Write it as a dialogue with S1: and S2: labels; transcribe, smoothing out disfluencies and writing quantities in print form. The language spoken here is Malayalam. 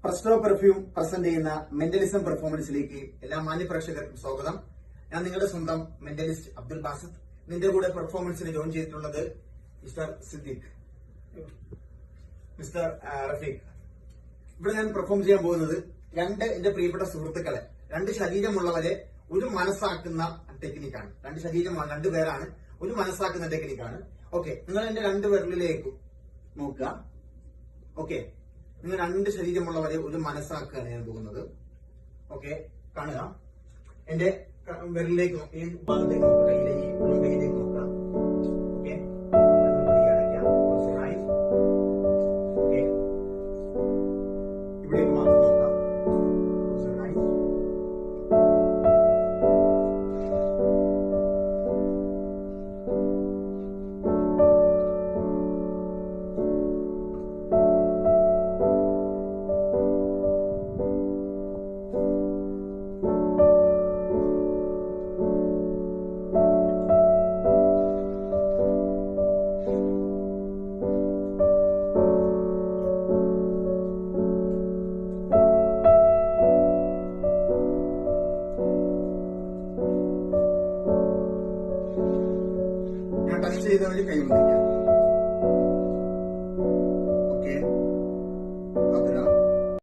S1: പ്രസ്റ്റോ പെർഫ്യൂം പ്രസന്റ് ചെയ്യുന്ന മെന്റലിസം പെർഫോമൻസിലേക്ക് എല്ലാ മാന്യപ്രേക്ഷകർക്കും സ്വാഗതം. ഞാൻ നിങ്ങളുടെ സ്വന്തം മെന്റലിസ്റ്റ് അബ്ദുൽ ബാസിത്ത്. നിന്റെ കൂടെ പെർഫോമൻസിന് ജോയിൻ ചെയ്തിട്ടുള്ളത് മിസ്റ്റർ സിദ്ദീഖ്, മിസ്റ്റർ റഫീഖ്. ഇവിടെ ഞാൻ പെർഫോം ചെയ്യാൻ പോകുന്നത് എന്റെ പ്രിയപ്പെട്ട സുഹൃത്തുക്കളെ, രണ്ട് ശരീരമുള്ളവരെ ഒരു മനസ്സാക്കുന്ന ടെക്നിക്കാണ്. രണ്ട് പേരാണ്, ഒരു മനസ്സാക്കുന്ന ടെക്നിക്കാണ്. ഓക്കെ, നിങ്ങൾ എന്റെ രണ്ട് വിരലിലേക്ക് നോക്കുക. ഓക്കെ, നിങ്ങൾ രണ്ട് ശരീരമുള്ളവരെ ഒരു മനസ്സാക്കുകയാണ് ഞാൻ പോകുന്നത്. ഓക്കെ, കാണുക. എന്റെ വിരലിലേക്ക് ഈ ഭാഗത്തേക്ക് നോക്കുക, കയ്യിലെ ഈ ഉള്ളം കൈയിലേക്ക് നോക്കുക. ഓക്കെ, ഇവിടേക്ക് മാത്രം നോക്കാം. ടച്ച് ചെയ്തവര് കൈ വന്നിരിക്കാം.